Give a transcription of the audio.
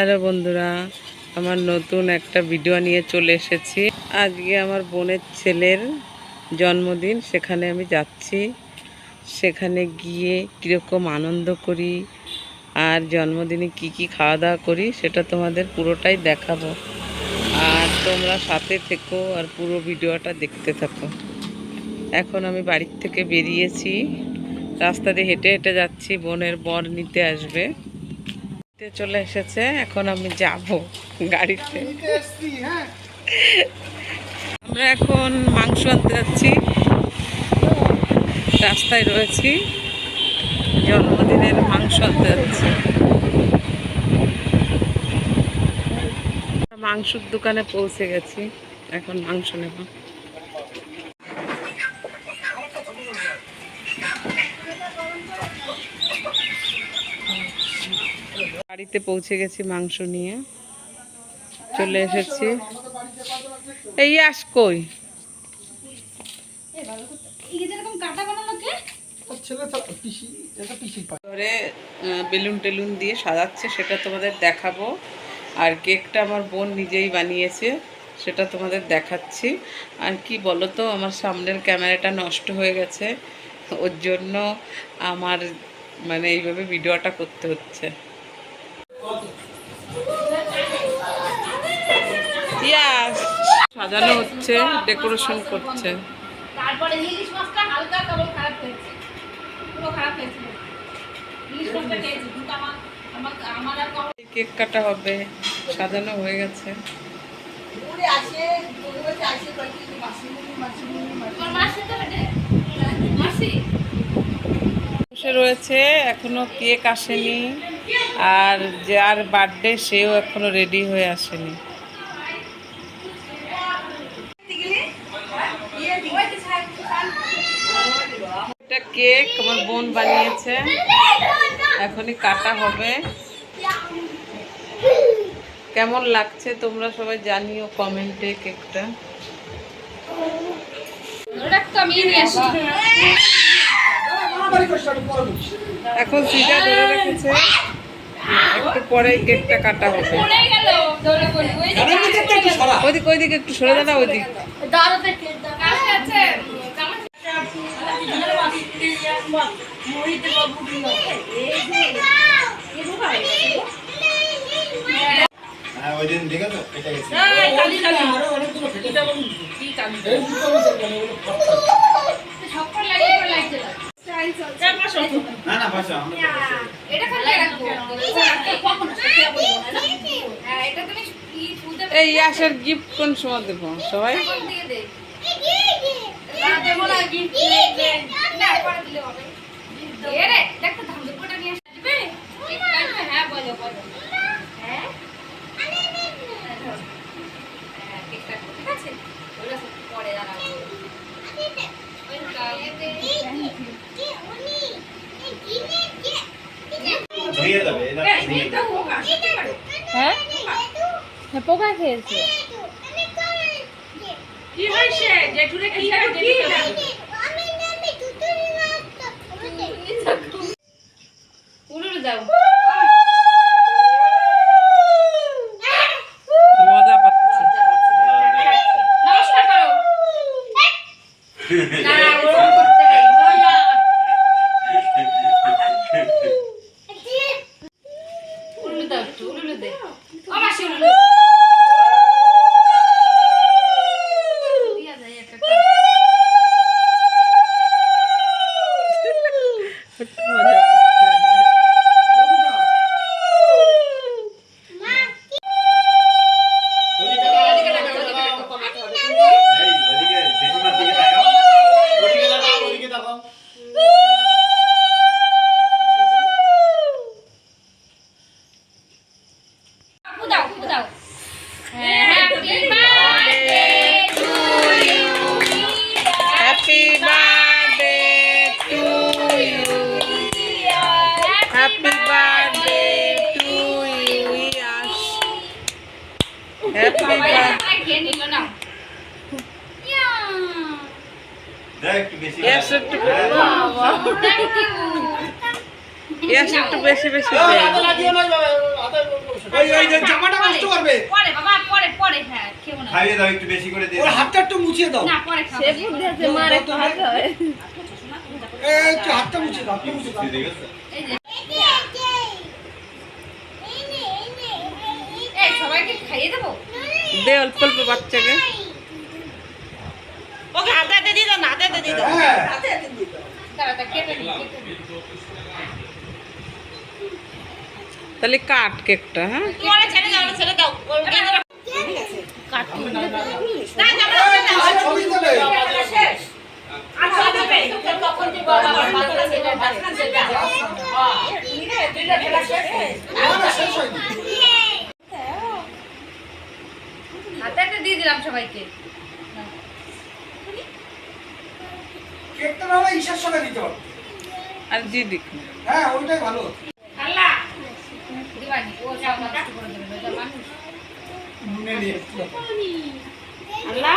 Hello বন্ধুরা, আমার নতুন একটা ভিডিও নিয়ে চলে এসেছি। আজকে আমার বোনের ছেলের জন্মদিন, সেখানে আমি যাচ্ছি। সেখানে গিয়ে কীরকম আনন্দ করি আর জন্মদিনে কি কি খাওয়া দাওয়া করি সেটা তোমাদের পুরোটাই দেখাবো। আর তোমরা সাথে থেকো আর পুরো ভিডিওটা দেখতে থাকো। এখন আমি বাড়ির থেকে বেরিয়েছি, রাস্তা দিয়ে হেঁটে হেঁটে যাচ্ছি। বোনের বর নিতে আসবে, চলে এসেছে। এখন আমি যাব গাড়িতে। আমরা এখন মাংস আনতে যাচ্ছি, রাস্তায় রয়েছি, জন্মদিনের মাংস আনতে যাচ্ছি। মাংসের দোকানে পৌঁছে গেছি, এখন মাংস নেব। বাড়িতে পৌঁছে গেছি, মাংস নিয়ে চলে এসেছি। এই আস কই বেলুন টেলুন দিয়ে সাজাচ্ছে, সেটা তোমাদের দেখাবো। আর কেকটা আমার বোন নিজেই বানিয়েছে, সেটা তোমাদের দেখাচ্ছি। আর কি বলো তো, আমার সামনের ক্যামেরাটা নষ্ট হয়ে গেছে, ওর জন্য আমার মানে এইভাবে ভিডিওটা করতে হচ্ছে। সাজানো হচ্ছে, ডেকোরেশন করছে। তারপরে ইলিশ মাছটা হালকা কেবল খারাপ হয়েছে, পুরো খারাপ হয়েছে। ইলিশ মাছটা খেয়েছি কিন্তু আমার আর কেক কাটা হবে, সাজানো হয়ে গেছে। ওরে আসে বলতে আসে কইছি মাসি তোমার মাসি তো মাসি বসে রয়েছে, এখনো কেক আসেনি। আর যার বার্থডে সেও এখনো রেডি হয়ে আসেনি। এটা কেক আমার বোন বানিয়েছে, এখনই কাটা হবে। কেমন লাগছে তোমরা সবাই জানিও কমেন্টে কেকটা। এখন সিজা ধরে রেখেছে, একটু পরে কেকটা কাটা হবে। ওইদিকে ওইদিকে একটু সরে দাও, ওইদিকে এই আসার গিফট কোন সময় দেবো সবাই? হ্যাঁ পোকা খেয়েছে। কি হয়েছে জেঠুরে? কি উড়ে যাও, মজা পাচ্ছে। নমস্কার করো। না করতে নেই। উড়ে দাও, উড়ে দে। ও মাসি উড়ে ইয়াস একটু বেশি বেশি দে। জামাটা নষ্ট করবে। পরে বাবা পরে হ্যাঁ খেও না। খাইয়ে দাও একটু বেশি করে দিয়ে ওর দাও। হাতটা একটু মুছিয়ে দাও। না পরে খাও। সে বুদ্ধি আছে মার একটু হাত হয়। এই একটু হাতটা মুছিয়ে দাও, হাতটা মুছিয়ে দাও। ঠিক আছে? এই যে এই সবাইকে খাইয়ে দেবো। দে অল্প অল্প বাচ্চাকে। ওকে হাতে হাতে দিয়ে দাও না, হাতে হাতে দিয়ে দাও। হ্যাঁ। হাতে হাতে দিয়ে দাও। দাঁড়া কেটে নি কেটে নি। তাহলে কাট কেকটা, হ্যাঁ ওরে ছেড়ে দাও, ওরে ছেড়ে দাও। ওর কেঁদে কাটু না না আর ছবি দেবে। শেষ। আর ছবি দেবে। তখন যে বাবা মাথা সেটা ভাষা সেটা। হ্যাঁ। দুইটা খেলা শেষ। না, শেষ হয়নি। হাতে দিয়ে দিলাম সবাইকে। কেকটা না হয় ঈশার সঙ্গে দিতে হবে। আর দিদি হ্যাঁ, ওইটাই ভালো। আল্লাহ দিবানি ও সব নষ্ট করে দেবে এটা মানুষ। নে নে। আল্লাহ